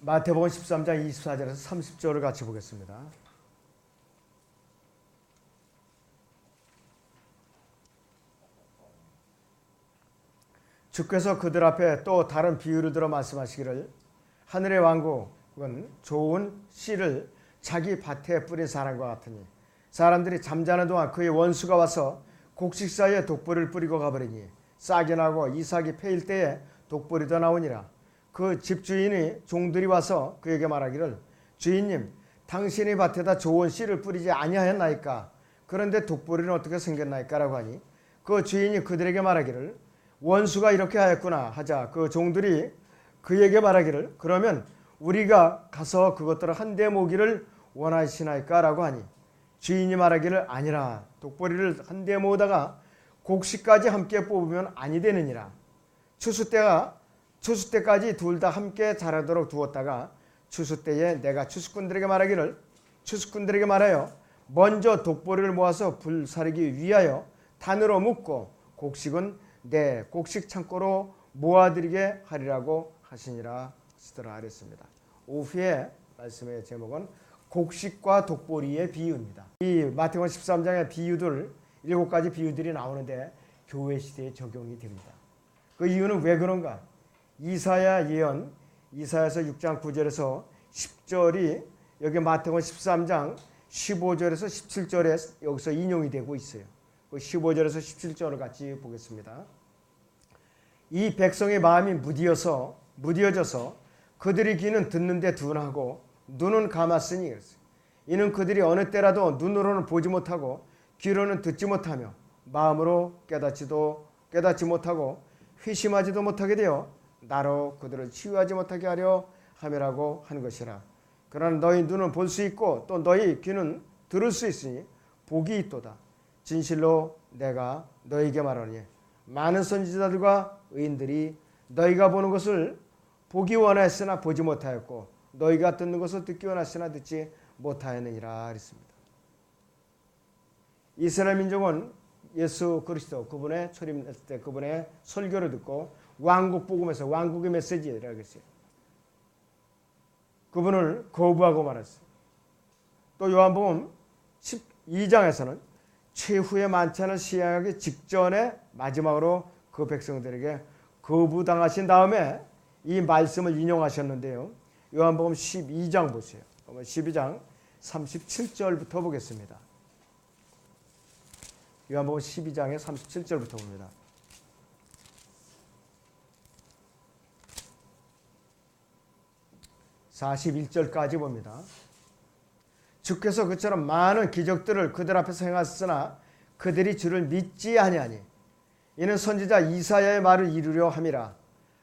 마태복음 13장 24절에서 30절을 같이 보겠습니다. 주께서 그들 앞에 또 다른 비유를 들어 말씀하시기를 하늘의 왕국은 좋은 씨를 자기 밭에 뿌린 사람과 같으니 사람들이 잠자는 동안 그의 원수가 와서 곡식 사이에 독보리를 뿌리고 가버리니 싹이 나고 이삭이 패일 때에 독보리도 나오니라. 그 집주인이 종들이 와서 그에게 말하기를 주인님 당신의 밭에다 좋은 씨를 뿌리지 아니하였나이까? 그런데 독보리는 어떻게 생겼나이까? 라고 하니 그 주인이 그들에게 말하기를 원수가 이렇게 하였구나 하자 그 종들이 그에게 말하기를 그러면 우리가 가서 그것들을 한데 모기를 원하시나이까? 라고 하니 주인이 말하기를 아니라 독보리를 한데 모으다가 곡식까지 함께 뽑으면 아니 되느니라. 추수 때까지 둘 다 함께 자라도록 두었다가 추수 때에 내가 추수꾼들에게 말하여 먼저 독보리를 모아서 불사르기 위하여 단으로 묶고 곡식은 내 곡식 창고로 모아드리게 하리라고 하시니라 하시더라 하랬습니다. 오후에 말씀의 제목은 곡식과 독보리의 비유입니다. 이 마태복음 13장의 비유들 7가지 비유들이 나오는데 교회 시대에 적용이 됩니다. 그 이유는 왜 그런가? 이사야 예언 이사야서 6장 9절에서 10절이 여기 마태복음 13장 15절에서 17절에 여기서 인용이 되고 있어요. 그 15절에서 17절을 같이 보겠습니다. 이 백성의 마음이 무디어져서 그들의 귀는 듣는데 둔하고 눈은 감았으니 이는 그들이 어느 때라도 눈으로는 보지 못하고 귀로는 듣지 못하며 마음으로 깨닫지 못하고 회심하지도 못하게 되어 나로 그들을 치유하지 못하게 하려 함이라고 한 것이라. 그러나 너희 눈은 볼 수 있고 또 너희 귀는 들을 수 있으니 복이 있도다. 진실로 내가 너희에게 말하노니 많은 선지자들과 의인들이 너희가 보는 것을 보기 원하였으나 보지 못하였고 너희가 듣는 것을 듣기 원하였으나 듣지 못하였느니라 그랬습니다. 이스라엘 민족은 예수 그리스도 그분의 초림했을 때 그분의 설교를 듣고 왕국 복음에서 왕국의 메시지라고 했어요. 그분을 거부하고 말았어요. 또 요한복음 12장에서는 최후의 만찬을 시행하기 직전에 마지막으로 그 백성들에게 거부당하신 다음에 이 말씀을 인용하셨는데요. 요한복음 12장 보세요. 12장 37절부터 보겠습니다. 요한복음 12장의 37절부터 봅니다. (41절까지) 봅니다. 주께서 그처럼 많은 기적들을 그들 앞에서 행하셨으나 그들이 주를 믿지 아니하니 이는 선지자 이사야의 말을 이루려 함이라.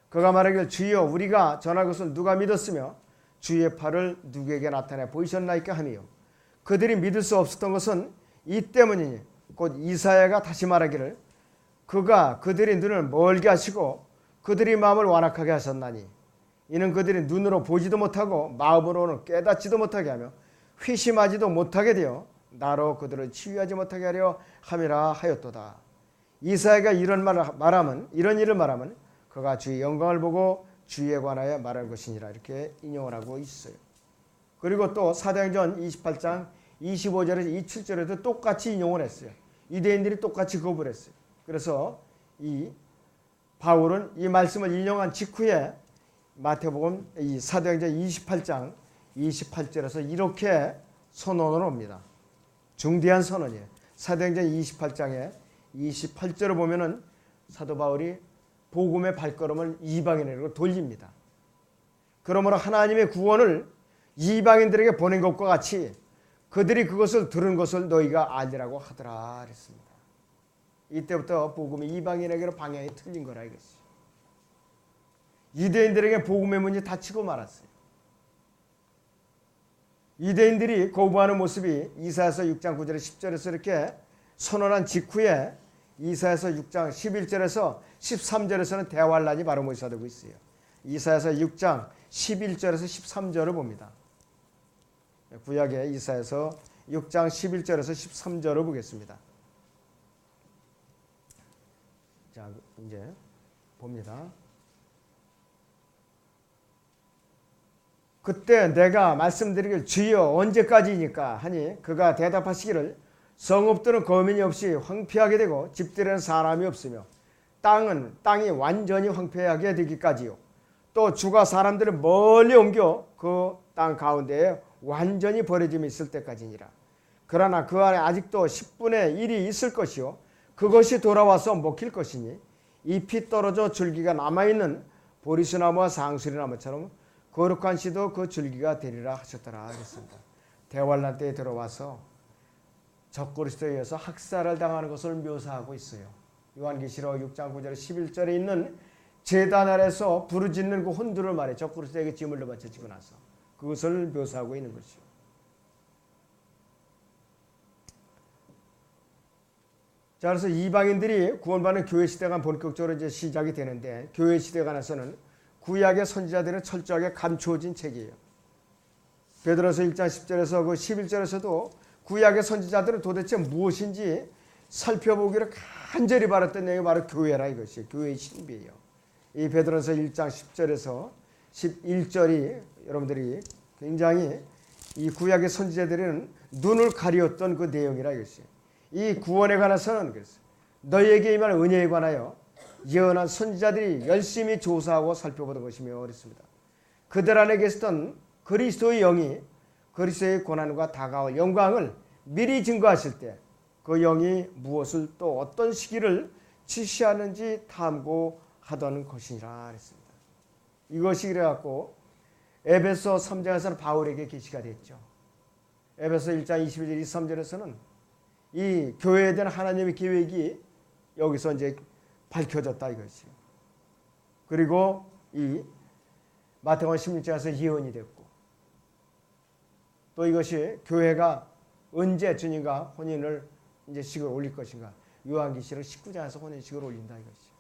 그가 말하기를 주여 우리가 전할 것을 누가 믿었으며 주의 팔을 누구에게 나타내 보이셨나이까 하며 그들이 믿을 수 없었던 것은 이 때문이니 곧 이사야가 다시 말하기를 그가 그들의 눈을 멀게 하시고 그들의 마음을 완악하게 하셨나니 이는 그들이 눈으로 보지도 못하고 마음으로는 깨닫지도 못하게 하며 회심하지도 못하게 되어 나로 그들을 치유하지 못하게 하려 함이라 하였도다. 이사야가 이런 일을 말하면 그가 주의 영광을 보고 주에 관하여 말할 것이니라 이렇게 인용을 하고 있어요. 그리고 또 사도행전 28장 25절에서 27절에도 똑같이 인용을 했어요. 유대인들이 똑같이 거부를 했어요. 그래서 이 바울은 이 말씀을 인용한 직후에 마태복음 이 사도행전 28장 28절에서 이렇게 선언을 합니다. 중대한 선언이에요. 사도행전 28장에 28절을 보면은 사도 바울이 복음의 발걸음을 이방인에게로 돌립니다. 그러므로 하나님의 구원을 이방인들에게 보낸 것과 같이 그들이 그것을 들은 것을 너희가 알리라고 하더라 그랬습니다. 이때부터 복음이 이방인에게로 방향이 틀린 거라 이것이. 유대인들에게 복음의 문이 닫히고 말았어요. 유대인들이 거부하는 모습이 이사야서 6장 9절에 10절에서 이렇게 선언한 직후에 이사야서 6장 11절에서 13절에서는 대환란이 바로 모셔되고 있어요. 이사야서 6장 11절에서 13절을 봅니다. 구약의 이사야서 6장 11절에서 13절을 보겠습니다. 자, 이제 봅니다. 그때 내가 말씀드리길 주여 언제까지니까 하니 그가 대답하시기를 성읍들은 거민이 없이 황폐하게 되고 집들에는 사람이 없으며 땅이 완전히 황폐하게 되기까지요. 또 주가 사람들을 멀리 옮겨 그 땅 가운데에 완전히 버려짐이 있을 때까지니라. 그러나 그 안에 아직도 10분의 1이 있을 것이요 그것이 돌아와서 먹힐 것이니 잎이 떨어져 줄기가 남아있는 보리수나무와 상수리나무처럼 거룩한 씨도 그 줄기가 되리라 하셨더라 그랬습니다. 대환란 때에 들어와서 적그리스도에 의해서 학살을 당하는 것을 묘사하고 있어요. 요한계시록 6장 9절 11절에 있는 제단 아래서 부르짖는 그 혼두를 말해 적그리스도에게 제물로 바쳐지고 나서 그것을 묘사하고 있는 것이요. 자, 그래서 이방인들이 구원받는 교회 시대가 본격적으로 이제 시작이 되는데 교회 시대에 관해서는 구약의 선지자들은 철저하게 감추어진 책이에요. 베드로서 1장 10절에서 그 11절에서도 구약의 선지자들은 도대체 무엇인지 살펴보기를 간절히 바랐던 내용이 바로 교회라 이것이에요. 교회의 신비예요. 이 베드로서 1장 10절에서 11절이 여러분들이 굉장히 이 구약의 선지자들은 눈을 가리었던 그 내용이라 이것이에요. 이 구원에 관해서는 그랬어요. 너희에게 임할 은혜에 관하여 예언한 선지자들이 열심히 조사하고 살펴보던 것이며 그랬습니다. 그들 안에 계셨던 그리스도의 영이 그리스도의 고난과 다가올 영광을 미리 증거하실 때 그 영이 무엇을 또 어떤 시기를 지시하는지 탐구하던 것이라 그랬습니다. 이것이 그래갖고 에베소 3장에서는 바울에게 계시가 됐죠. 에베소 1장 21절 23절에서는 이 교회에 대한 하나님의 계획이 여기서 이제 밝혀졌다 이것이요. 그리고 이 마태복음 16장에서 예언이 됐고 또 이것이 교회가 언제 주님과 혼인을 이제 식을 올릴 것인가. 요한계시록 19장에서 혼인식을 올린다 이것이요.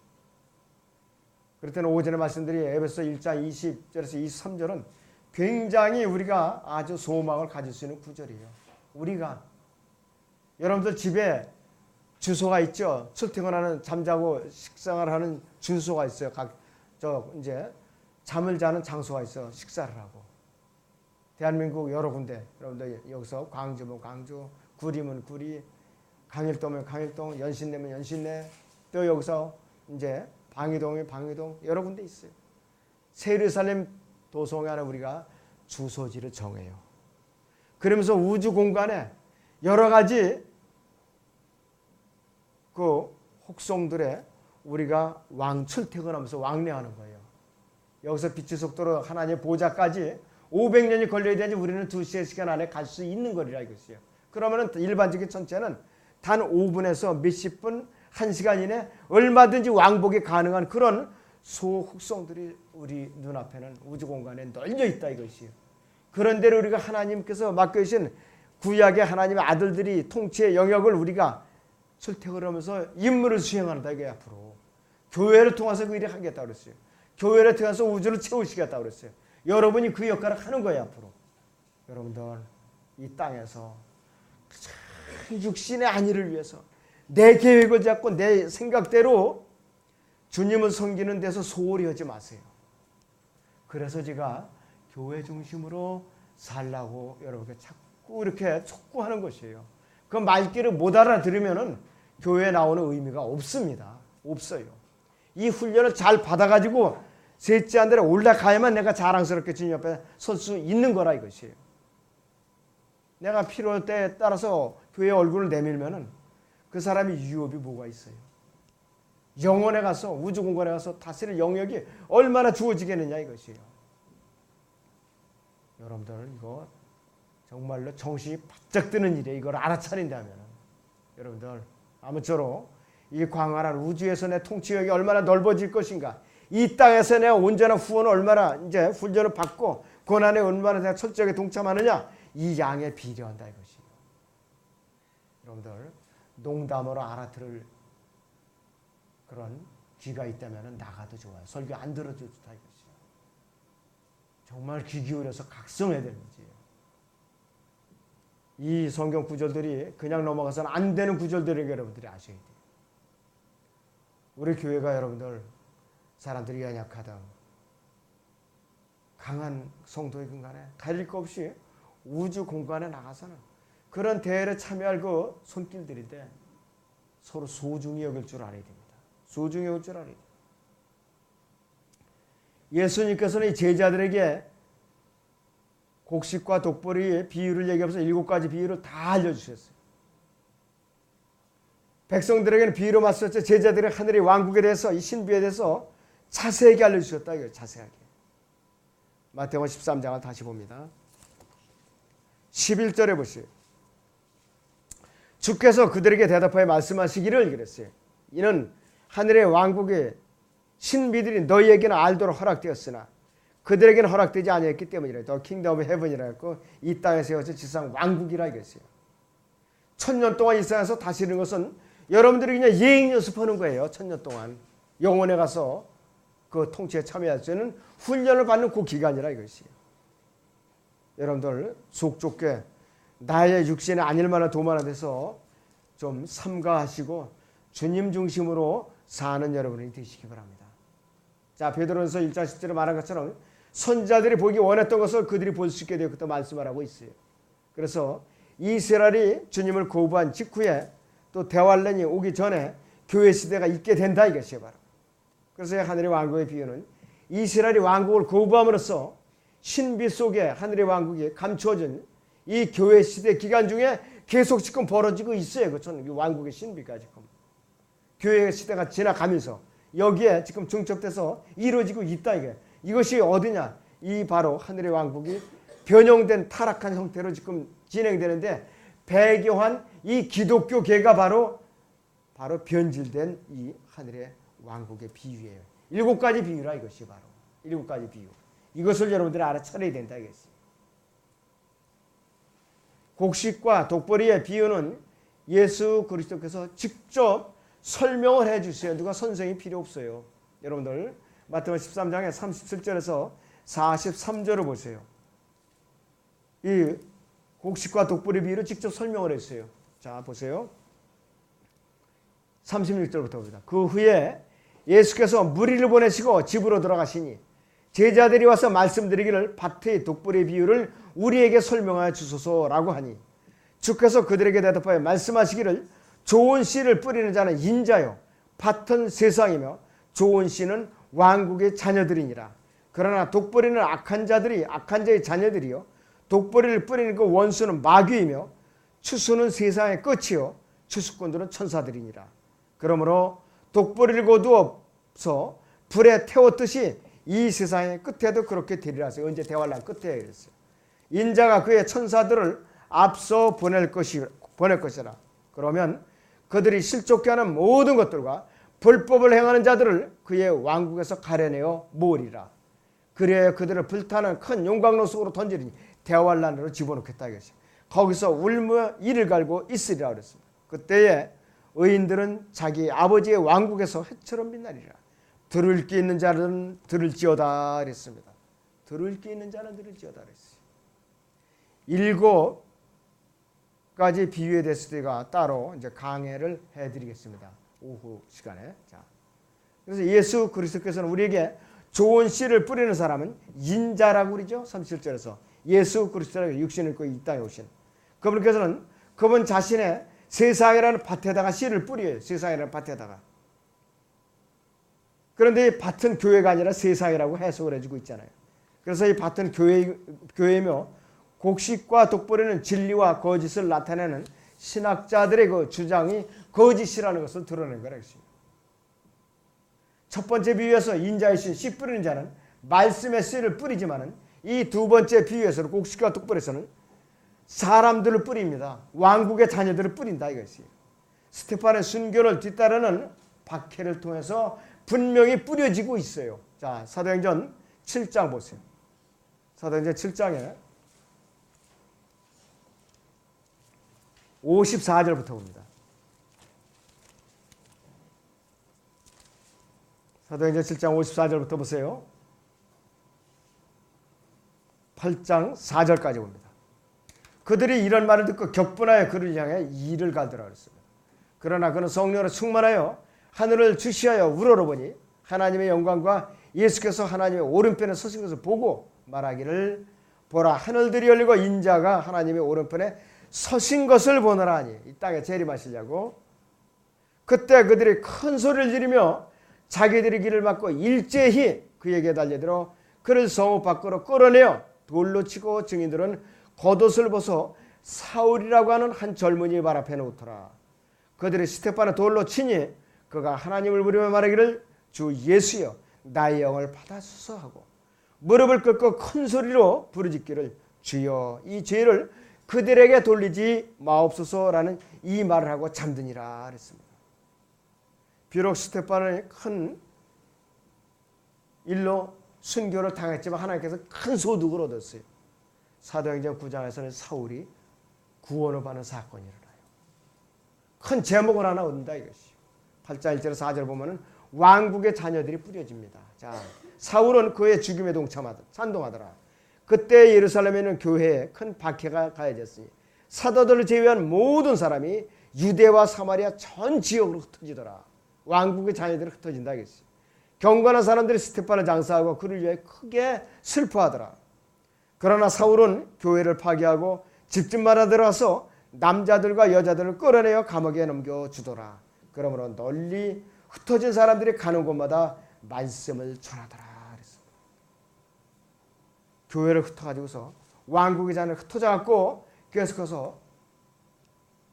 그렇다면 오전에 말씀드린 에베소 1장 20절에서 23절은 굉장히 우리가 아주 소망을 가질 수 있는 구절이에요. 우리가 여러분들 집에 주소가 있죠. 출퇴근하는 잠자고 식사를 하는 주소가 있어요. 이제 잠을 자는 장소가 있어. 식사를 하고. 대한민국 여러 군데 여러분들 여기서 광주면 광주, 구리면 구리, 강일동면 강일동, 연신내면 연신내, 또 여기서 이제 방이동이면 방이동 여러 군데 있어요. 세르살렘 도성에 하나 우리가 주소지를 정해요. 그러면서 우주 공간에 여러 가지 그 혹성들에 우리가 출퇴근하면서 왕래하는 거예요. 여기서 빛의 속도로 하나님의 보좌까지 500년이 걸려야 되는지 우리는 2시간 안에 갈 수 있는 거리라 이것이에요. 그러면은 일반적인 천체는 단 5분에서 몇십 분, 1시간 이내 얼마든지 왕복이 가능한 그런 소혹성들이 우리 눈앞에는 우주 공간에 널려 있다 이것이에요. 그런데 우리가 하나님께서 맡겨주신 구약의 하나님의 아들들이 통치의 영역을 우리가 출퇴근하면서 임무를 수행한다 이게 앞으로. 교회를 통해서 그 일을 하겠다 그랬어요. 교회를 통해서 우주를 채우시겠다 그랬어요. 여러분이 그 역할을 하는 거예요 앞으로. 여러분들 이 땅에서 육신의 안위를 위해서 내 계획을 잡고 내 생각대로 주님을 섬기는 데서 소홀히 하지 마세요. 그래서 제가 교회 중심으로 살라고 여러분께 자꾸 이렇게 촉구하는 것이에요. 그 말귀를 못 알아들으면은 교회에 나오는 의미가 없습니다. 없어요. 이 훈련을 잘 받아가지고 셋째 한 달에 올라가야만 내가 자랑스럽게 주님 옆에 설 수 있는 거라 이것이에요. 내가 필요할 때에 따라서 교회 얼굴을 내밀면은 그 사람이 유업이 뭐가 있어요. 영혼에 가서 우주 공간에 가서 다스릴 영역이 얼마나 주어지겠느냐 이것이에요. 여러분들 이거 정말로 정신이 바짝 드는 일이에요. 이걸 알아차린다면 여러분들 아무쪼록 이 광활한 우주에서 내 통치력이 얼마나 넓어질 것인가, 이 땅에서 내 온전한 후원을 얼마나 이제 훈련을 받고 고난에 얼마나 내가 철저하게 동참하느냐, 이 양에 비례한다 이것이에요. 여러분들 농담으로 알아들을 그런 귀가 있다면 나가도 좋아요. 설교 안 들어줘도 좋다 이것이에요. 정말 귀 기울여서 각성해야 되는 문제예요. 이 성경 구절들이 그냥 넘어가서는 안 되는 구절들을 여러분들이 아셔야 돼요. 우리 교회가 여러분들 사람들이 연약하다, 강한 성도이건 간에 가릴 것 없이 우주 공간에 나가서는 그런 대회에 참여할 그 손길들인데 서로 소중히 여길 줄 알아야 됩니다. 소중히 여길 줄 알아야 됩니다. 예수님께서는 이 제자들에게 곡식과 독보리의 비유를 얘기하면서 7가지 비유를 다 알려주셨어요. 백성들에게는 비유로 말씀하셨죠. 제자들의 하늘의 왕국에 대해서 이 신비에 대해서 자세하게 알려주셨다. 이거예요. 자세하게. 마태복음 13장을 다시 봅니다. 11절에 보세요. 주께서 그들에게 대답하여 말씀하시기를 그랬어요. 이는 하늘의 왕국의 신비들이 너희에게는 알도록 허락되었으나 그들에게는 허락되지 아니했기 때문이라. 더 킹덤 오브 헤븐이라 했고 이 땅에 세워서 지상 왕국이라 이랬어요. 1000년 동안 이 땅에서 다스리는 것은 여러분들이 그냥 예행 연습하는 거예요. 1000년 동안 영원에 가서 그 통치에 참여할 수 있는 훈련을 받는 그 기간이라 이것이에요. 여러분들 속 좁게 나의 육신에 아닐 만한 도만화 돼서 좀 삼가하시고 주님 중심으로 사는 여러분이 되시기 바랍니다. 자, 베드로전서 1장 10절에 말한 것처럼 선지자들이 보기 원했던 것을 그들이 볼 수 있게 되었다 말씀을 하고 있어요. 그래서 이스라엘이 주님을 거부한 직후에 또 대환란이 오기 전에 교회 시대가 있게 된다 이것이에요. 바로. 그래서 하늘의 왕국의 비유는 이스라엘이 왕국을 거부함으로써 신비 속에 하늘의 왕국이 감추어진 이 교회 시대 기간 중에 계속 지금 벌어지고 있어요. 그렇죠? 왕국의 신비가 지금 교회 시대가 지나가면서 여기에 지금 중첩돼서 이루어지고 있다 이게. 이것이 어디냐? 이 바로 하늘의 왕국이 변형된 타락한 형태로 지금 진행되는데 배교한 이 기독교계가 바로 변질된 이 하늘의 왕국의 비유예요. 7가지 비유라 이것이 바로 7가지 비유. 이것을 여러분들이 알아차려야 된다 이겠어요. 곡식과 독보리의 비유는 예수 그리스도께서 직접 설명을 해주세요. 누가 선생이 필요 없어요. 여러분들 마태복음 13장에 37절에서 43절을 보세요. 이 곡식과 독보리 비유를 직접 설명을 했어요. 자 보세요. 36절부터 봅니다. 그 후에 예수께서 무리를 보내시고 집으로 돌아가시니 제자들이 와서 말씀드리기를 밭의 독보리의 비유를 우리에게 설명하여 주소서라고 하니 주께서 그들에게 대답하여 말씀하시기를 좋은 씨를 뿌리는 자는 인자요 밭은 세상이며 좋은 씨는 왕국의 자녀들이니라. 그러나 독보리는 악한 자의 자녀들이요 독보리를 뿌리는 그 원수는 마귀이며 추수는 세상의 끝이요 추수꾼들은 천사들이니라. 그러므로 독보리를 거두어서 불에 태웠듯이 이 세상의 끝에도 그렇게 되리라. 언제 대환란 끝에 그랬어요. 인자가 그의 천사들을 앞서 보낼 것이라. 그러면 그들이 실족케 하는 모든 것들과 불법을 행하는 자들을 그의 왕국에서 가려내어 모으리라. 그래야 그들을 불타는 큰 용광로 속으로 던지리니 대환란으로 집어넣겠다 이것이. 거기서 울며 이를 갈고 있으리라 그랬습니다. 그때에 의인들은 자기 아버지의 왕국에서 해처럼 빛나리라. 들을 게 있는 자는 들을지어다 그랬습니다. 들을 게 있는 자는 들을지어다 그랬어요. 7가지 비유에 대해서 제가 따로 이제 강해를 해드리겠습니다. 오후 시간에. 자, 그래서 예수 그리스도께서는 우리에게 좋은 씨를 뿌리는 사람은 인자라고 그러죠. 37절에서 예수 그리스도가 육신을 입고 이 땅에 오신 그분께서는 그분 자신의 세상이라는 밭에다가 씨를 뿌려요. 세상이라는 밭에다가. 그런데 이 밭은 교회가 아니라 세상이라고 해석을 해주고 있잖아요. 그래서 이 밭은 교회이며 곡식과 독보리는 진리와 거짓을 나타내는 신학자들의 그 주장이 거짓이라는 것을 드러낸 거라 했습니다. 첫 번째 비유에서 인자이신 씨 뿌리는 자는 말씀의 씨를 뿌리지만은 이 두 번째 비유에서는 곡식과 독보리에서는 사람들을 뿌립니다. 왕국의 자녀들을 뿌린다 이것이에요. 스테판의 순교를 뒤따르는 박해를 통해서 분명히 뿌려지고 있어요. 자, 사도행전 7장 보세요. 사도행전 7장에 54절부터 봅니다. 사도행전 7장 54절부터 보세요. 8장 4절까지 봅니다. 그들이 이런 말을 듣고 격분하여 그를 향해 이를 갈더라 그랬습니다. 그러나 그는 성령으로 충만하여 하늘을 주시하여 우러러보니 하나님의 영광과 예수께서 하나님의 오른편에 서신 것을 보고 말하기를 보라 하늘들이 열리고 인자가 하나님의 오른편에 서신 것을 보노라 하니 이 땅에 재림하시려고. 그때 그들이 큰 소리를 지르며 자기들의 길을 막고 일제히 그에게 달려들어 그를 성읍 밖으로 끌어내어 돌로 치고 증인들은 겉옷을 벗어 사울이라고 하는 한 젊은이 발 앞에 놓더라. 그들이 스테파는 돌로 치니 그가 하나님을 부르며 말하기를 주 예수여 나의 영을 받아주소서 하고 무릎을 꿇고 큰 소리로 부르짖기를 주여 이 죄를 그들에게 돌리지 마옵소서라는 이 말을 하고 잠드니라 그랬습니다. 비록 스테파는 큰 일로 순교를 당했지만 하나님께서 큰 소득을 얻었어요. 사도행전 9장에서는 사울이 구원을 받는 사건이 일어나요. 큰 제목을 하나 얻는다 이것이. 8장 1절 4절 보면은 왕국의 자녀들이 뿌려집니다. 자, 사울은 그의 죽임에 찬동하더라. 그때 예루살렘에 있는 교회에 큰 박해가 가해졌으니 사도들을 제외한 모든 사람이 유대와 사마리아 전 지역으로 흩어지더라. 왕국의 자녀들이 흩어진다 이것이. 경건한 사람들이 스테파를 장사하고 그를 위해 크게 슬퍼하더라. 그러나 사울은 교회를 파괴하고 집집마다 들어가서 남자들과 여자들을 끌어내어 감옥에 넘겨주더라. 그러므로 널리 흩어진 사람들이 가는 곳마다 말씀을 전하더라. 그랬습니다. 교회를 흩어가지고서 왕국의 자녀를 흩어져갖고 계속해서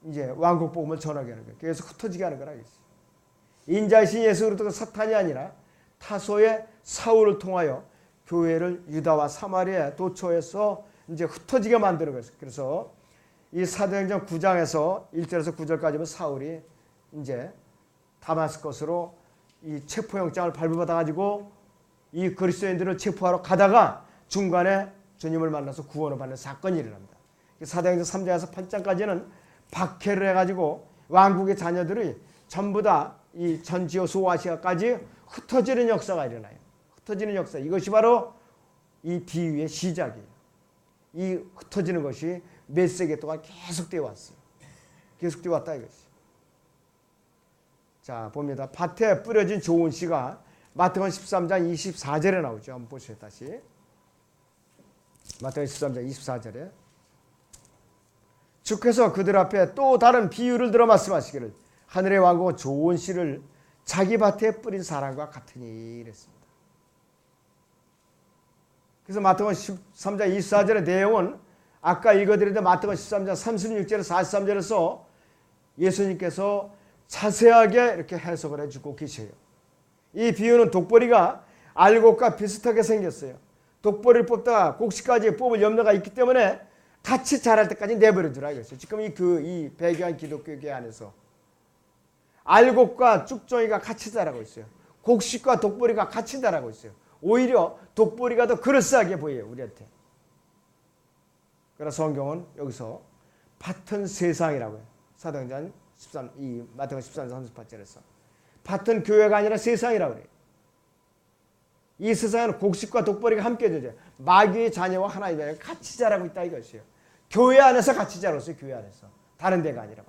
이제 왕국 복음을 전하게 하는 거예요. 계속 흩어지게 하는 거라. 인자이신 예수 그리스도가 사탄이 아니라 타소의 사울을 통하여 교회를 유다와 사마리아에 도초해서 이제 흩어지게 만드는 거예요. 그래서 이 사도행전 9장에서 1절에서 9절까지는 사울이 이제 다마스커스로 이 체포영장을 발부받아 가지고 이 그리스도인들을 체포하러 가다가 중간에 주님을 만나서 구원을 받는 사건이 일어납니다. 사도행전 3장에서 8장까지는 박해를 해가지고 왕국의 자녀들이 전부 다 이 전지어 소아시아까지 흩어지는 역사가 일어나요. 흩어지는 역사. 이것이 바로 이 비유의 시작이에요. 이 흩어지는 것이 몇 세기 동안 계속되어 왔어요. 계속되어 왔다 이것이. 자, 봅니다. 밭에 뿌려진 좋은 씨가 마태복음 13장 24절에 나오죠. 한번 보세요. 다시. 마태복음 13장 24절에 주께서 그들 앞에 또 다른 비유를 들어 말씀하시기를 하늘의 왕국은 좋은 씨를 자기 밭에 뿌린 사람과 같으니 이랬습니다. 그래서 마태복음 13장 24절의 내용은 아까 읽어드렸던 마태복음 13장 36절에서 43절에서 예수님께서 자세하게 이렇게 해석을 해주고 계셔요. 이 비유는 독보리가 알곡과 비슷하게 생겼어요. 독보리를 뽑다가 곡식까지 뽑을 염려가 있기 때문에 같이 자랄 때까지 내버려두라 이거죠. 지금 이 배교한 기독교계 안에서 알곡과 쭉종이가 같이 자라고 있어요. 곡식과 독보리가 같이 자라고 있어요. 오히려 독보리가 더 그럴싸하게 보여요. 우리한테. 그래서 성경은 여기서 밭은 세상이라고 해요. 사도행전 13, 이 마태복음 13장 38절에서 밭은 교회가 아니라 세상이라고 그래요. 이 세상에는 곡식과 독보리가 함께 되죠. 마귀의 자녀와 하나님의 같이 자라고 있다 이것이에요. 교회 안에서 같이 자랐어요. 교회 안에서. 다른 데가 아니라.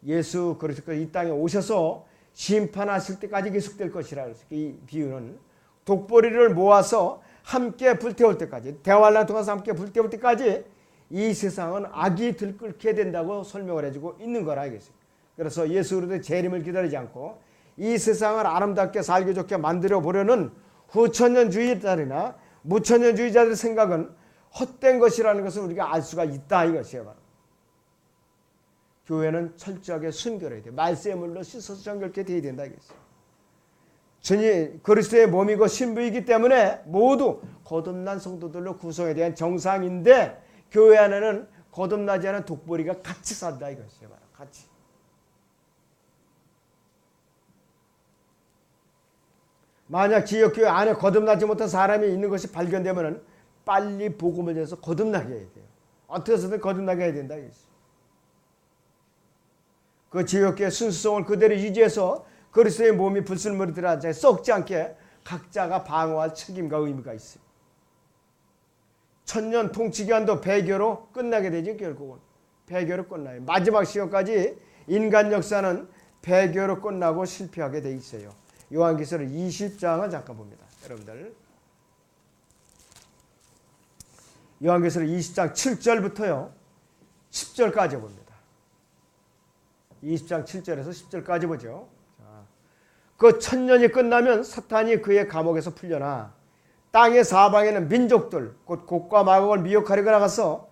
예수 그리스도가 이 땅에 오셔서 심판하실 때까지 계속될 것이라 그랬어요. 이 비유는 독보리를 모아서 함께 불태울 때까지, 대환란 통해서 함께 불태울 때까지 이 세상은 악이 들끓게 된다고 설명을 해주고 있는 거라 이것이. 그래서 예수 그리스도의 재림을 기다리지 않고 이 세상을 아름답게 살기 좋게 만들어 보려는 후천년주의자들이나 무천년주의자들의 생각은 헛된 것이라는 것을 우리가 알 수가 있다 이것이에요. 바로. 교회는 철저하게 순결해야 돼. 말세의 물로 씻어서 정결케 되어야 된다 이것이에요. 주님 그리스도의 몸이고 신부이기 때문에 모두 거듭난 성도들로 구성에 대한 정상인데 교회 안에는 거듭나지 않은 독보리가 같이 산다 이것이에요. 바로 같이. 만약 지역교회 안에 거듭나지 못한 사람이 있는 것이 발견되면 빨리 복음을 전해서 거듭나게 해야 돼요. 어떻게 해서든 거듭나게 해야 된다 이것이에요. 그 지역교회 순수성을 그대로 유지해서 그리스도의 몸이 불순물들한테 썩지 않게 각자가 방어할 책임과 의무가 있어요. 천년 통치기한도 배교로 끝나게 되죠. 결국은 배교로 끝나요. 마지막 시효까지 인간 역사는 배교로 끝나고 실패하게 돼 있어요. 요한계시록 20장을 잠깐 봅니다. 여러분들 요한계시록 20장 7절부터요 10절까지 봅니다. 20장 7절에서 10절까지 보죠. 그 천년이 끝나면 사탄이 그의 감옥에서 풀려나 땅의 사방에는 민족들 곧 곡과 마곡을 미혹하려고 나가서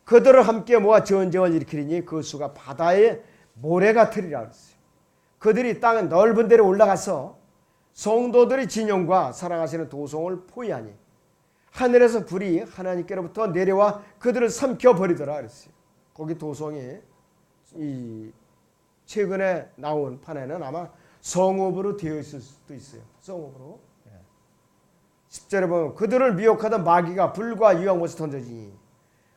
그들을 함께 모아 전쟁을 일으키리니 그 수가 바다의 모래 같으리라 그랬어요. 그들이 땅의 넓은 데로 올라가서 성도들의 진영과 사랑하시는 도성을 포위하니 하늘에서 불이 하나님께로부터 내려와 그들을 삼켜버리더라 그랬어요. 거기 도성이 이 최근에 나온 판에는 아마 성읍으로 되어 있을 수도 있어요. 성읍으로. 10절에 보면 그들을 미혹하던 마귀가 불과 유황못에 던져지니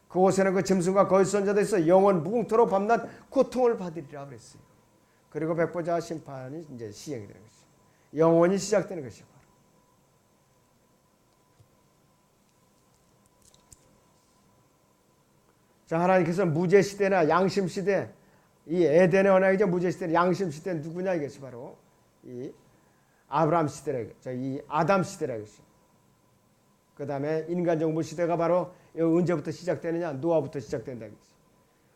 그곳에는 그 짐승과 거기 있는 자도 있어 영원 무궁토록 밤낮 고통을 받으리라 그랬어요. 그리고 백보자 심판이 이제 시행이 되는 것이죠. 영원히 시작되는 것이죠. 자, 하나님께서 무죄시대나 양심시대, 이 에덴의 언약이죠. 무죄시대, 양심시대는 누구냐 이것이 바로 이 아브라함 시대라, 이 아담 시대라 이것이. 그 다음에 인간정부 시대가 바로 언제부터 시작되느냐? 노아부터 시작된다 이것이.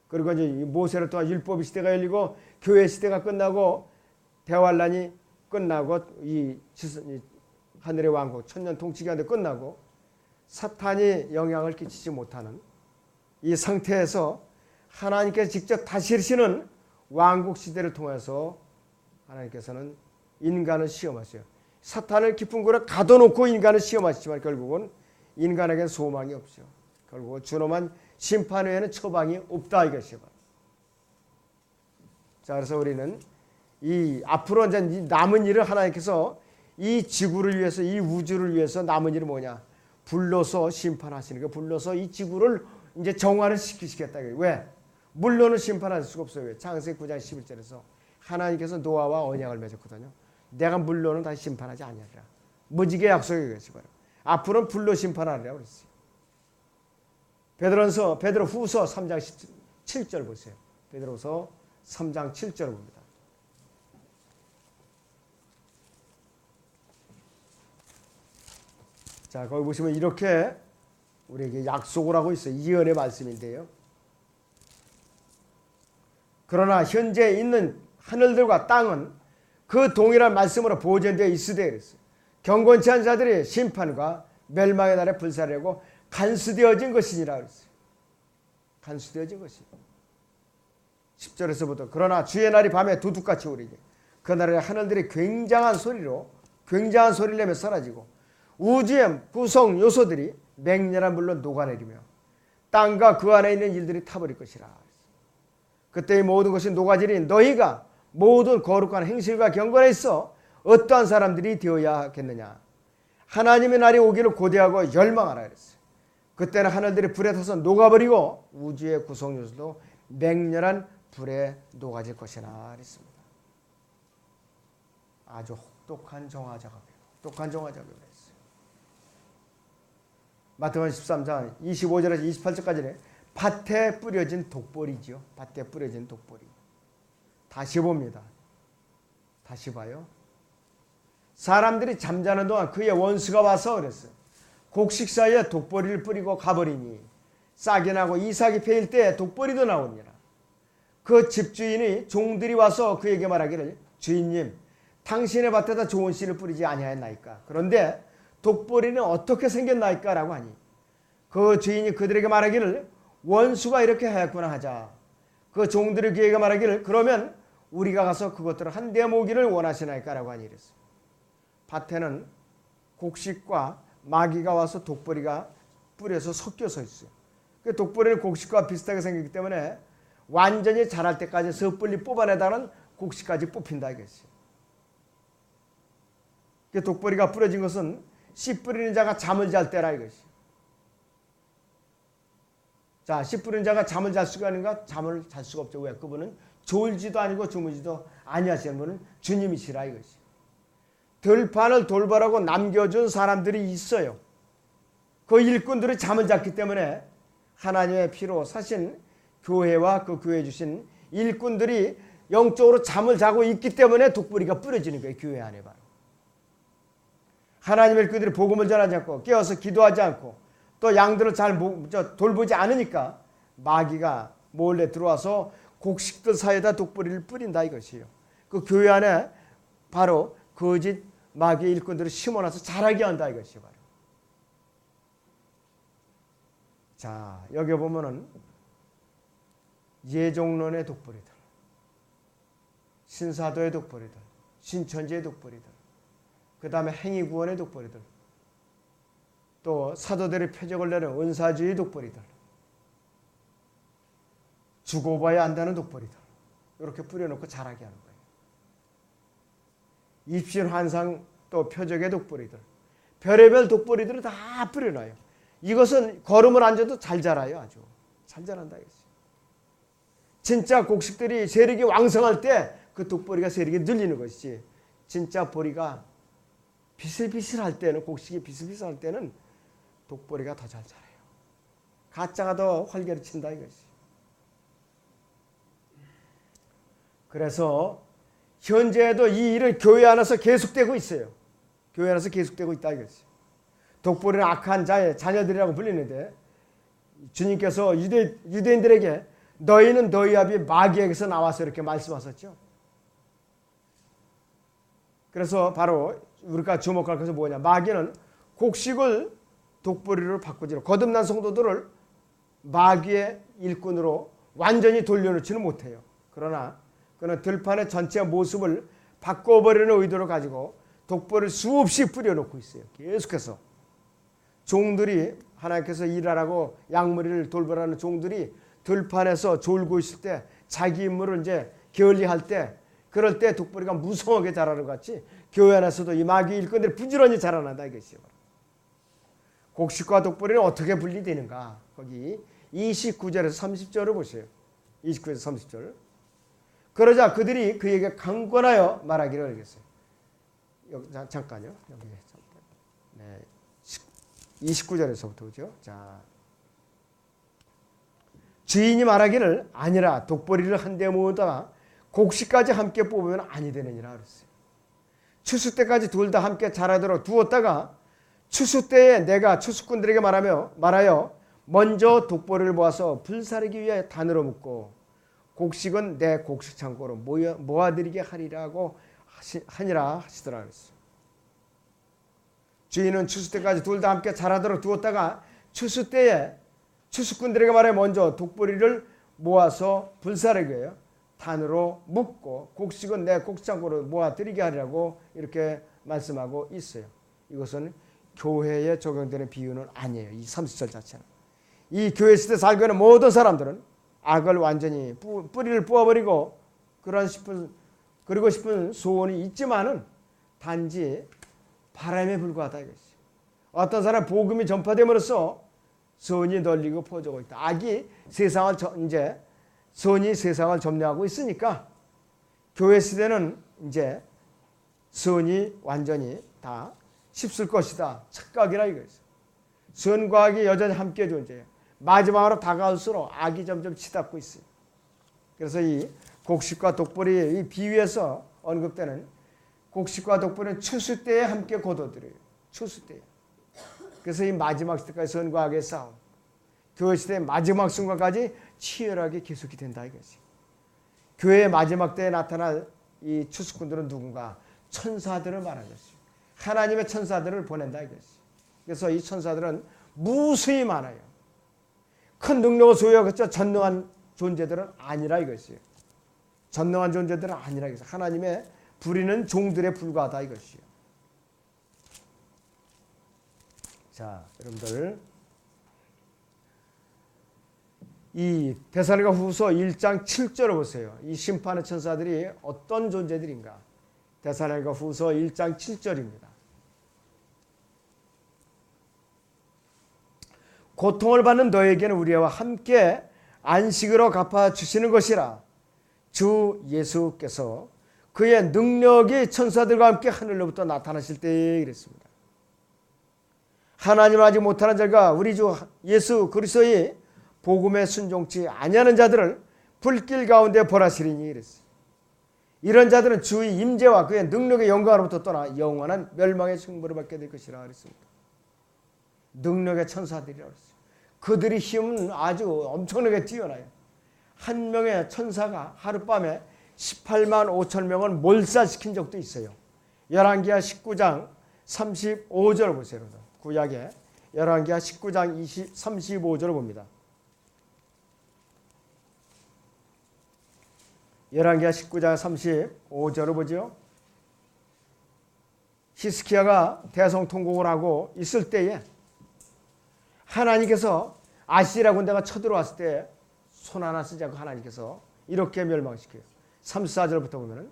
그리고 이제 모세를 통한 율법 시대가 열리고 교회 시대가 끝나고 대환란이 끝나고 이 하늘의 왕국 천년 통치기한테 끝나고 사탄이 영향을 끼치지 못하는 이 상태에서 하나님께서 직접 다스리시는 왕국 시대를 통해서 하나님께서는 인간을 시험하세요. 사탄을 깊은 곳에 가둬놓고 인간을 시험하시지만 결국은 인간에게는 소망이 없죠. 결국은 준엄한 심판 외에는 처방이 없다 이것이요. 자, 그래서 우리는 이 앞으로 이제 남은 일을 하나님께서 이 지구를 위해서, 이 우주를 위해서 남은 일은 뭐냐? 불러서 심판하시는 거, 불러서 이 지구를 이제 정화를 시키시겠다. 왜? 물론은 심판할 수가 없어요. 왜? 창세기 9장 11절에서 하나님께서 노아와 언약을 맺었거든요. 내가 물론은 다시 심판하지 아니하리라. 무지개 약속이겠지 바로. 앞으로는 불로 심판하리라 그랬어요. 베드로후서 3장 7절 보세요. 베드로후서 3장 7절 봅니다. 자, 거기 보시면 이렇게 우리에게 약속을 하고 있어요. 예언의 말씀인데요. 그러나 현재 있는 하늘들과 땅은 그 동일한 말씀으로 보존되어 있으되 그랬어요. 경건치 않은 자들이 심판과 멸망의 날에 불사르고 간수되어진 것이니라 그랬어요. 간수되어진 것이니. 10절에서부터 그러나 주의 날이 밤에 도둑같이 오리니 그날에 하늘들이 굉장한 소리를 내며 사라지고 우주의 구성 요소들이 맹렬한 물로 녹아내리며 땅과 그 안에 있는 일들이 타버릴 것이라. 그때의 모든 것이 녹아지니 너희가 모든 거룩한 행실과 경건에 있어 어떠한 사람들이 되어야겠느냐. 하나님의 날이 오기를 고대하고 열망하라 그랬어요. 그때는 하늘들이 불에 타서 녹아버리고 우주의 구성 요소도 맹렬한 불에 녹아질 것이라 그랬습니다. 아주 혹독한 정화 작업이에요. 혹독한 정화 작업을 했어요. 마태복음 13장 25절에서 28절까지는 밭에 뿌려진 독보리지요. 밭에 뿌려진 독보리. 다시 봅니다. 다시 봐요. 사람들이 잠자는 동안 그의 원수가 와서 그랬어요. 곡식 사이에 독보리를 뿌리고 가버리니 싹이 나고 이삭이 패일 때 독보리도 나오니라. 그 집주인이 종들이 와서 그에게 말하기를 주인님 당신의 밭에다 좋은 씨를 뿌리지 아니하였나이까. 그런데 독보리는 어떻게 생겼나이까 라고 하니 그 주인이 그들에게 말하기를 원수가 이렇게 하였구나 하자. 그 종들이 그에게 말하기를 그러면 우리가 가서 그것들을 한데 모기를 원하시나이까 라고 하니 이랬어요. 밭에는 곡식과 마귀가 와서 독보리가 뿌려서 섞여서 있어요. 그 독보리는 곡식과 비슷하게 생기기 때문에 완전히 자랄 때까지 섣불리 뽑아내다는 곡식까지 뽑힌다 이것이에요. 그 독보리가 뿌려진 것은 씨 뿌리는 자가 잠을 잘 때라 이것이에요. 자, 씨 뿌리는 자가 잠을 잘 수가 있는가? 잠을 잘 수가 없죠. 왜? 그분은 졸지도 아니고 주무지도 아니하시는 분은 주님이시라 이것이. 들판을 돌보라고 남겨준 사람들이 있어요. 그 일꾼들이 잠을 잤기 때문에 하나님의 피로 사신 교회와 그 교회 주신 일꾼들이 영적으로 잠을 자고 있기 때문에 독보리가 뿌려지는 거예요. 교회 안에 바로. 하나님의 그들이 복음을 전하지 않고 깨어서 기도하지 않고 또 양들을 잘 돌보지 않으니까 마귀가 몰래 들어와서 곡식들 사이에다 독보리를 뿌린다 이것이에요. 그 교회 안에 바로 거짓 마귀의 일꾼들을 심어놔서 자라게 한다 이것이에요. 바로. 자, 여기 보면은 예종론의 독보리들, 신사도의 독보리들, 신천지의 독보리들, 그 다음에 행위구원의 독보리들, 또 사도들의 표적을 내는 은사주의 독보리들, 죽어 봐야 안다는 독보리들, 이렇게 뿌려놓고 자라게 하는 거예요. 입신 환상 또 표적의 독보리들, 별의별 독보리들을 다 뿌려놔요. 이것은 걸음을 앉아도 잘 자라요. 아주 잘 자란다 이거지. 진짜 곡식들이 세력이 왕성할 때 그 독보리가 세력이 늘리는 것이지, 진짜 보리가 비슬비슬할 때는, 곡식이 비슬비슬할 때는 독보리가 더 잘 자라요. 가짜가 더 활개를 친다 이것이. 그래서 현재에도 이 일은 교회 안에서 계속되고 있어요. 교회 안에서 계속되고 있다 이것이. 독보리는 악한 자의 자녀들이라고 불리는데, 주님께서 유대인들에게 너희는 너희 아비 마귀에게서 나와서 이렇게 말씀하셨죠. 그래서 바로 우리가 주목할 것은 뭐냐, 마귀는 곡식을 독보리로 바꾸지로, 거듭난 성도들을 마귀의 일꾼으로 완전히 돌려놓지는 못해요. 그러나 그는 들판의 전체 모습을 바꿔버리는 의도를 가지고 독보리를 수없이 뿌려놓고 있어요. 계속해서 종들이, 하나님께서 일하라고 양머리를 돌보라는 종들이 들판에서 졸고 있을 때, 자기 임무를 이제 게을리할 때, 그럴 때 독보리가 무성하게 자라는 것 같이 교회 안에서도 이 마귀 일꾼들이 부지런히 자라난다 이것이요. 곡식과 독보리는 어떻게 분리되는가? 거기 29절에서 30절을 보세요. 29절에서 30절. 그러자 그들이 그에게 강권하여 말하기를 알겠어요. 여기 잠깐요. 여기 잠깐. 네. 29절에서부터 오죠. 자, 주인이 말하기를 아니라 독보리를 한데 모으다가 곡식까지 함께 뽑으면 아니 되느니라 그랬어요. 추수 때까지 둘 다 함께 자라도록 두었다가 추수 때에 내가 추수꾼들에게 말하여 먼저 독보리를 모아서 불사르기 위해 단으로 묶고 곡식은 내 곡식 창고로 모아드리게 하리라고 하니라 하시더라 그랬어요. 주인은 추수 때까지 둘 다 함께 자라도록 두었다가 추수 때에 추수꾼들에게 말해 먼저 독보리를 모아서 불사르게 단으로 묶고 곡식은 내 곡창고로 모아드리게 하리라고 이렇게 말씀하고 있어요. 이것은 교회에 적용되는 비유는 아니에요. 이 30절 자체는. 이 교회 시대 살고 있는 모든 사람들은 악을 완전히 뿌리를 뽑아버리고 그러고 싶은 소원이 있지만은 단지 바람에 불과하다 이것이. 어떤 사람 복음이 전파됨으로써 선이 널리고 퍼지고 있다. 악이 선이 세상을 점령하고 있으니까 교회 시대는 이제 선이 완전히 다 휩쓸 것이다. 착각이라 이거죠. 선과 악이 여전히 함께 존재해요. 마지막으로 다가올수록 악이 점점 치닫고 있어요. 그래서 이 곡식과 독보리의 이 비유에서 언급되는 곡식과 독보리는 추수 때에 함께 거둬들여요. 추수 때에. 그래서 이 마지막 시대까지 선과 악의 싸움, 교회 시대의 마지막 순간까지 치열하게 계속이 된다 이것이. 교회의 마지막 때에 나타날 이 추수꾼들은 누군가? 천사들을 말하는 것이죠. 하나님의 천사들을 보낸다 이것이. 그래서 이 천사들은 무수히 많아요. 큰 능력을 소유하겠죠. 전능한 존재들은 아니라 이것이에요. 전능한 존재들은 아니라 이것이에요. 하나님의 부리는 종들에 불과하다 이것이에요. 자, 여러분들 이 데살로니가 후서 1장 7절을 보세요. 이 심판의 천사들이 어떤 존재들인가? 데살로니가 후서 1장 7절입니다. 고통을 받는 너에게는 우리와 함께 안식으로 갚아주시는 것이라. 주 예수께서 그의 능력이 천사들과 함께 하늘로부터 나타나실 때에 이랬습니다. 하나님을 아직 못하는 자가 우리 주 예수 그리스도의 복음에 순종치 아니하는 자들을 불길 가운데 벌하시리니 이랬어요. 이런 자들은 주의 임재와 그의 능력의 영광으로부터 떠나 영원한 멸망의 승부를 받게 될 것이라 그랬습니다. 능력의 천사들이라고 했어요. 그들의 힘은 아주 엄청나게 뛰어나요. 한 명의 천사가 하룻밤에 18만 5천 명을 몰살시킨 적도 있어요. 열왕기하 19장 35절 보세요. 구약에 열왕기하 19장 35절을 봅니다. 열왕기하 19장 35절을 보죠. 히스기야가 대성통곡을 하고 있을 때에 하나님께서 아시리아 군대가 쳐들어왔을 때 손 하나 쓰지 않고 하나님께서 이렇게 멸망시켜요. 34절부터 보면은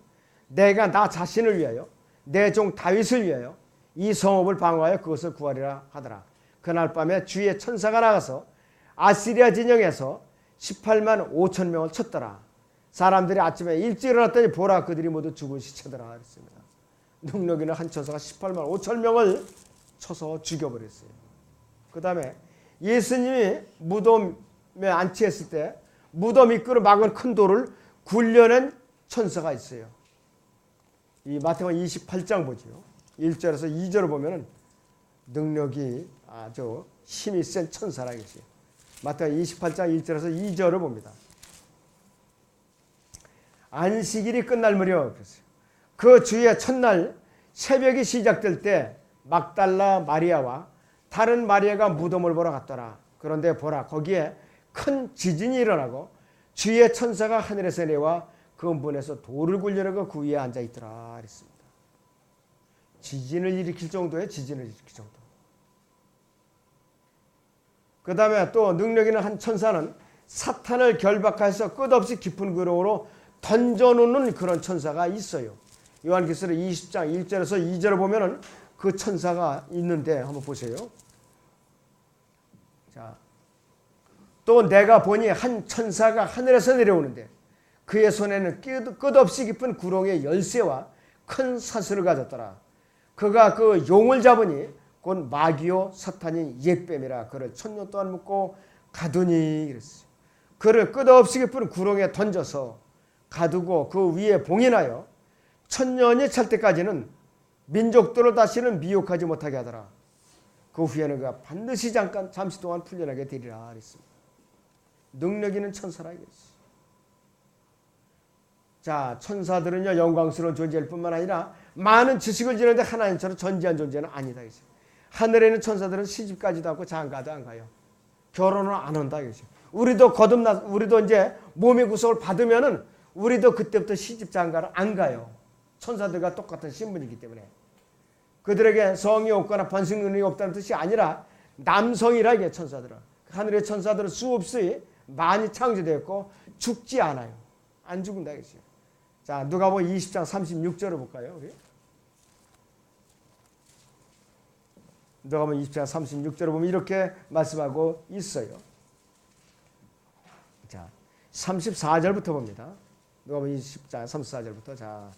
내가 나 자신을 위하여 내 종 다윗을 위하여 이 성읍을 방어하여 그것을 구하리라 하더라. 그날 밤에 주의 천사가 나가서 아시리아 진영에서 18만 5천 명을 쳤더라. 사람들이 아침에 일찍 일어났더니 보라 그들이 모두 죽은 시체더라 그랬습니다. 능력 있는 한 천사가 18만 5천 명을 쳐서 죽여버렸어요. 그 다음에 예수님이 무덤에 안치했을 때 무덤 입구를 막은 큰 돌을 굴려낸 천사가 있어요. 이 마태복음 28장 보죠. 1절에서 2절을 보면은 능력이 아주 힘이 센 천사라 이것이. 마태복음 28장 1절에서 2절을 봅니다. 안식일이 끝날 무렵 그 주의 첫날 새벽이 시작될 때 막달라 마리아와 다른 마리아가 무덤을 보러 갔더라. 그런데 보라 거기에 큰 지진이 일어나고 주의 천사가 하늘에서 내려와 그 문에서 돌을 굴려내고 그 위에 앉아 있더라 그랬습니다. 지진을 일으킬 정도의 지진을 일으킬 정도. 그 다음에 또 능력 있는 한 천사는 사탄을 결박해서 끝없이 깊은 구렁으로 던져놓는 그런 천사가 있어요. 요한계시록 20장 1절에서 2절을 보면은 그 천사가 있는데 한번 보세요. 자, 또 내가 보니 한 천사가 하늘에서 내려오는데 그의 손에는 끝없이 깊은 구렁의 열쇠와 큰 사슬을 가졌더라. 그가 그 용을 잡으니 곧 마귀요 사탄이 옛뱀이라 그를 1000년 동안 묶고 가두니 그랬어요. 그를 끝없이 깊은 구렁에 던져서 가두고 그 위에 봉인하여 1000년이 찰 때까지는 민족들을 다시는 미혹하지 못하게 하더라. 그 후에는 그가 반드시 잠시 동안 풀려나게 되리라 그랬습니다. 능력 있는 천사라 이거지. 자, 천사들은요 영광스러운 존재일 뿐만 아니라 많은 지식을 지니는데 하나님처럼 전지한 존재는 아니다 이거지. 하늘에 있는 천사들은 시집가지도 않고 장가도 안 가요. 결혼을 안 한다 이거지. 우리도 이제 몸의 구속을 받으면은 우리도 그때부터 시집 장가를 안 가요. 천사들과 똑같은 신분이기 때문에. 그들에게 성이 없거나 번식 능력이 없다는 뜻이 아니라 남성이라 이게 천사들은. 하늘의 천사들은 수없이 많이 창조되었고 죽지 않아요. 안 죽는다 이거죠. 자, 누가복음 20장 36절을 볼까요? 우리? 누가복음 20장 36절을 보면 이렇게 말씀하고 있어요. 자, 34절부터 봅니다. 누가복음 20장 34절부터. 자,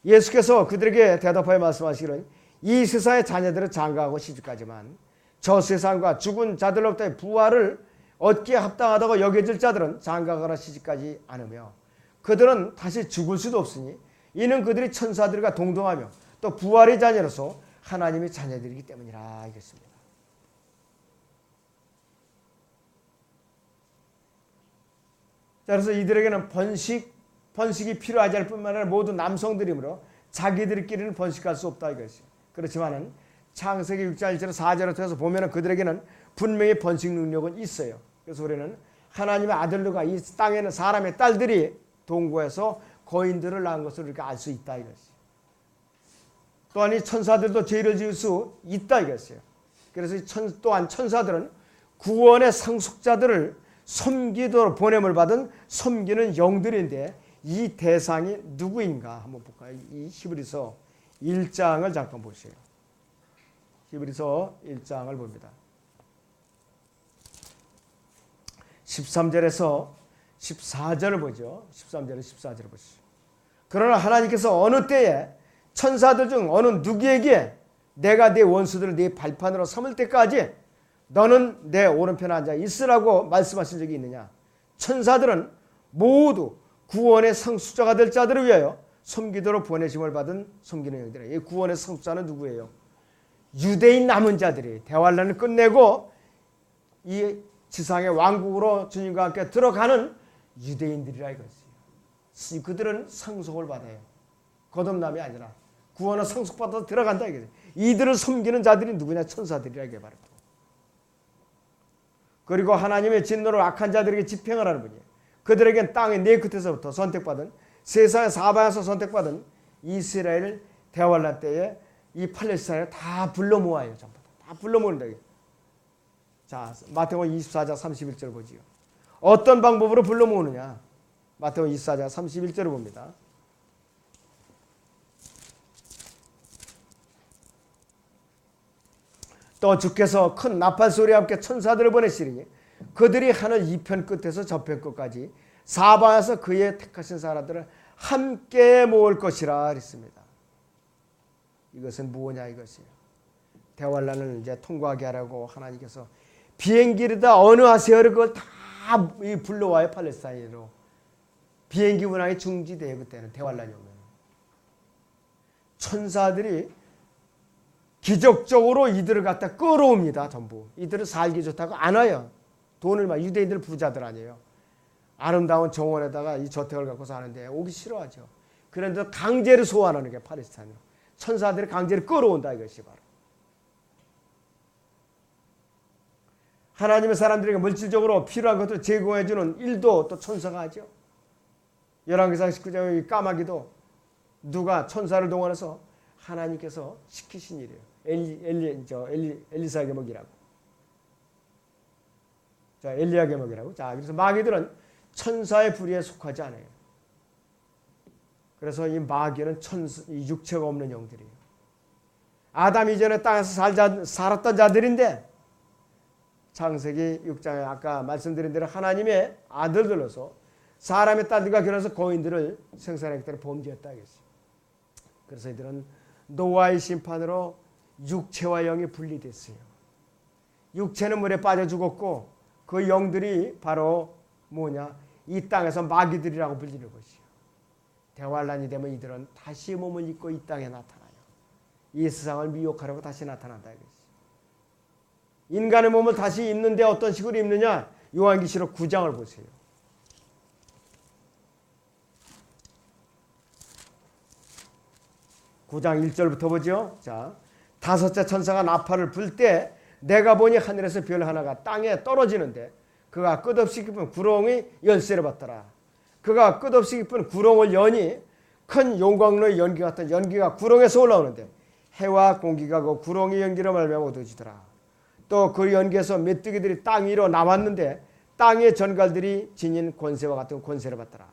예수께서 그들에게 대답하여 말씀하시기를 이 세상의 자녀들은 장가하고 시집가지만 저 세상과 죽은 자들로부터의 부활을 얻기에 합당하다고 여겨질 자들은 장가가거나 시집가지 않으며 그들은 다시 죽을 수도 없으니 이는 그들이 천사들과 동등하며 또 부활의 자녀로서 하나님의 자녀들이기 때문이라 이겼습니다. 자, 그래서 이들에게는 번식이 필요하지 않을 뿐만 아니라 모두 남성들이므로 자기들끼리는 번식할 수 없다 이것이요. 그렇지만은 창세기 6장 1절에서 4절을 통해서 보면은 그들에게는 분명히 번식 능력은 있어요. 그래서 우리는 하나님의 아들들과 이 땅에는 사람의 딸들이 동거해서 거인들을 낳은 것을 우리가 알 수 있다 이것이. 또한 이 천사들도 죄를 지을 수 있다 이것이에요. 그래서 또한 천사들은 구원의 상속자들을 섬기도록 보냄을 받은 섬기는 영들인데 이 대상이 누구인가 한번 볼까요? 이 히브리서 1장을 잠깐 보세요. 히브리서 1장을 봅니다. 13절에서 14절을 보죠. 13절에서 14절을 보시죠. 그러나 하나님께서 어느 때에 천사들 중 어느 누구에게 내가 네 원수들을 네 발판으로 삼을 때까지 너는 내 오른편에 앉아 있으라고 말씀하신 적이 있느냐? 천사들은 모두 구원의 성수자가 될 자들을 위하여 섬기도록 보내심을 받은 섬기는 영들이에요. 이 구원의 성수자는 누구예요? 유대인 남은 자들이 대환란을 끝내고 이 지상의 왕국으로 주님과 함께 들어가는 유대인들이라 이것이에요. 그들은 상속을 받아요. 거듭남이 아니라 구원을 상속받아서 들어간다 이거죠. 이들을 섬기는 자들이 누구냐? 천사들이라 이게 바로. 그리고 하나님의 진노를 악한 자들에게 집행을 하는 분이에요. 그들에겐 땅의 네 끝에서부터 선택받은 세상의 사방에서 선택받은 이스라엘 대환란 때에 이 팔레스타인을 다 불러 모아요. 전부 다 불러 모은다. 자, 마태복음 24장 31절 보지요. 어떤 방법으로 불러 모으느냐? 마태복음 24장 31절을 봅니다. 또 주께서 큰 나팔 소리와 함께 천사들을 보내시리니 그들이 하늘 이편 끝에서 저편 끝까지 사방에서 그의 택하신 사람들을 함께 모을 것이라 그랬습니다. 이것은 무엇냐 이것이에요. 대환란을 이제 통과하게 하라고 하나님께서 비행기로다 어느 하세요를 그걸 다 불러와요. 팔레스타인으로. 비행기 운항이 중지돼요. 그때는 대환란이 오면. 천사들이 기적적으로 이들을 갖다 끌어옵니다. 전부. 이들은 살기 좋다고 안 와요. 돈을 막 유대인들 부자들 아니에요. 아름다운 정원에다가 이 저택을 갖고 사는데 오기 싫어하죠. 그런데 강제로 소환하는 게 팔레스타인으로. 천사들이 강제로 끌어온다 이것이 바로. 하나님의 사람들에게 물질적으로 필요한 것을 제공해주는 일도 또 천사가 하죠. 열왕기상 19장 까마귀도 누가 천사를 동원해서 하나님께서 시키신 일이에요. 엘리사에게 먹이라고. 자, 엘리야에게 먹이라고. 자, 그래서 마귀들은 천사의 부리에 속하지 않아요. 그래서 이 마귀는 이 육체가 없는 영들이에요. 아담 이전에 땅에서 살았던 자들인데 창세기 6장에 아까 말씀드린 대로 하나님의 아들들로서 사람의 딸들과 결혼해서 거인들을 생산했기 때문에 범죄했다 이겠어요. 그래서 이들은 노아의 심판으로 육체와 영이 분리됐어요. 육체는 물에 빠져 죽었고 그 영들이 바로 뭐냐? 이 땅에서 마귀들이라고 불리는 것이요. 대환란이 되면 이들은 다시 몸을 입고 이 땅에 나타나요. 이 세상을 미혹하려고 다시 나타난다 이것이요. 인간의 몸을 다시 입는데 어떤 식으로 입느냐? 요한계시록 9장을 보세요. 9장 1절부터 보죠. 자, 다섯째 천사가 나팔을 불 때 내가 보니 하늘에서 별 하나가 땅에 떨어지는데 그가 끝없이 깊은 구렁의 열쇠를 받더라. 그가 끝없이 깊은 구렁을 여니 큰 용광로의 연기 같은 연기가 구렁에서 올라오는데 해와 공기가 그 구렁의 연기로 말미암아 얻어지더라. 또 그 연기에서 메뚜기들이 땅 위로 나왔는데 땅의 전갈들이 지닌 권세와 같은 권세를 받더라.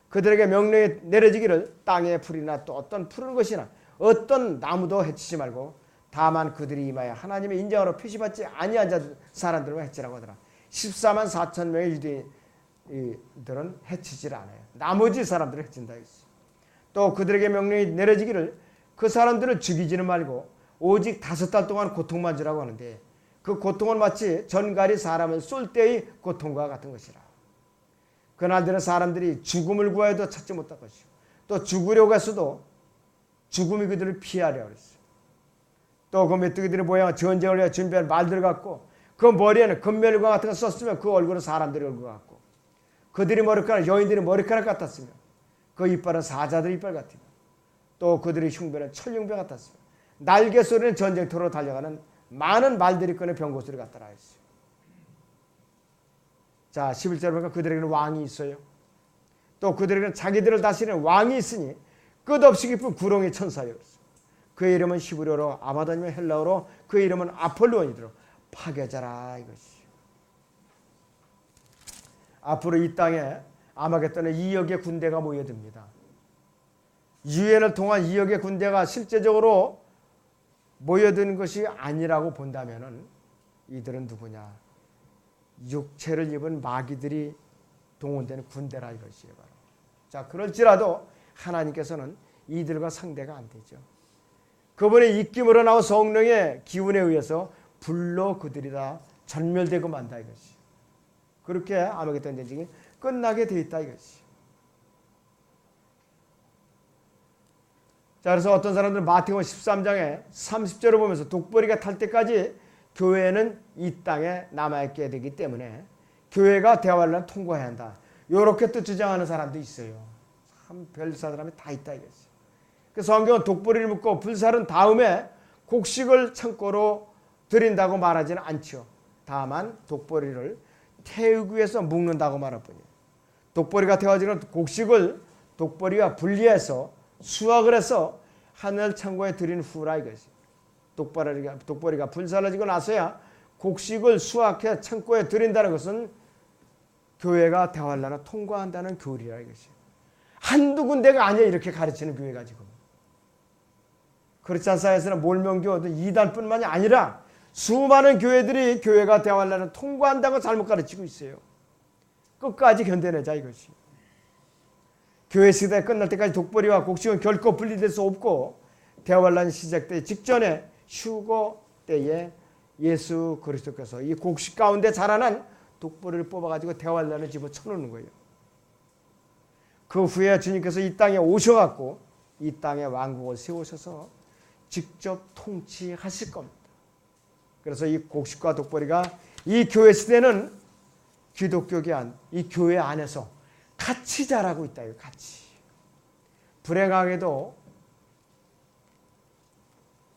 그들에게 명령이 내려지기를 땅의 풀이나 또 어떤 푸른 것이나 어떤 나무도 해치지 말고 다만 그들이 임하여 하나님의 인정으로 표시받지 아니한 사람들만 해치라고 하더라. 14만 4천 명의 유대인들은 해치질 않아요. 나머지 사람들을 해친다 했어요. 또 그들에게 명령이 내려지기를 그 사람들을 죽이지는 말고 오직 5달 동안 고통만 주라고 하는데 그 고통은 마치 전갈이 사람을 쏠 때의 고통과 같은 것이라. 그날들은 사람들이 죽음을 구하여도 찾지 못할 것이고 또 죽으려고 했어도 죽음이 그들을 피하려 그랬어요. 또 그 메뚜기들의 모양은 전쟁을 위해 준비한 말들 같고 그 머리에는 금멸과 같은 거 썼으면 그 얼굴은 사람들의 얼굴 같고 그들이 머리카락 여인들이 머리카락 같았으며 그 이빨은 사자들의 이빨 같으며 또 그들의 흉배는 철흉배 같았으며 날개 소리는 전쟁터로 달려가는 많은 말들이 꺼내 병고소리 같더라 했어요. 자, 11절 보니까 그들에게는 왕이 있어요. 또 그들에게는 자기들을 다스리는 왕이 있으니 끝없이 깊은 구렁의 천사예요. 그의 이름은 히브리어로 아바다니며 헬라어로 그의 이름은 아폴로온이더라. 파괴자라 이것이요. 앞으로 이 땅에 아마겟돈에 2억의 군대가 모여듭니다. 유엔을 통한 2억의 군대가 실제적으로 모여드는 것이 아니라고 본다면은 이들은 누구냐? 육체를 입은 마귀들이 동원되는 군대라 이것이에요. 바로. 자, 그럴지라도 하나님께서는 이들과 상대가 안 되죠. 그분의 입김으로 나온 성령의 기운에 의해서 불로 그들이 다 전멸되고 만다 이것이. 그렇게 아마겟돈 전쟁이 끝나게 돼 있다 이것이. 자, 그래서 어떤 사람들은 마태복음 13장에 30절을 보면서 독보리가 탈 때까지 교회는 이 땅에 남아있게 되기 때문에 교회가 대환란을 통과해야 한다. 이렇게 또 주장하는 사람도 있어요. 참 별사 사람이 다 있다 이거지. 그래서 성경은 독보리를 묶고 불살은 다음에 곡식을 창고로 드린다고 말하지는 않죠. 다만 독보리를 태우기 위해서 묶는다고 말할 뿐이에요. 독보리가 태워지는 곡식을 독보리와 분리해서 수확을 해서 하늘 창고에 드린 후라 이것이. 독보리가 불살라지고 나서야 곡식을 수확해 창고에 드린다는 것은 교회가 대환란을 통과한다는 교리라 이것이. 한두 군데가 아니야 이렇게 가르치는 교회가 지금. 크리스찬 사회에서는 몰명교 이단뿐만이 아니라 수많은 교회들이 교회가 대환란을 통과한다고 잘못 가르치고 있어요. 끝까지 견뎌내자 이것이. 교회 시대 끝날 때까지 독보리와 곡식은 결코 분리될 수 없고 대환란이 시작되기 직전에 휴거 때에 예수 그리스도께서 이 곡식 가운데 자라난 독보리를 뽑아가지고 대환란을 집어쳐놓는 거예요. 그 후에 주님께서 이 땅에 오셔갖고 이 땅에 왕국을 세우셔서 직접 통치하실 겁니다. 그래서 이 곡식과 독보리가 이 교회 시대는 기독교계 이 교회 안에서 같이 자라고 있다. 같이. 불행하게도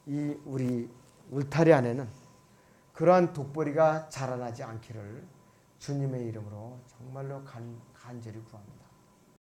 이 우리 울타리 안에는 그러한 독보리가 자라나지 않기를 주님의 이름으로 정말로 간절히 구합니다.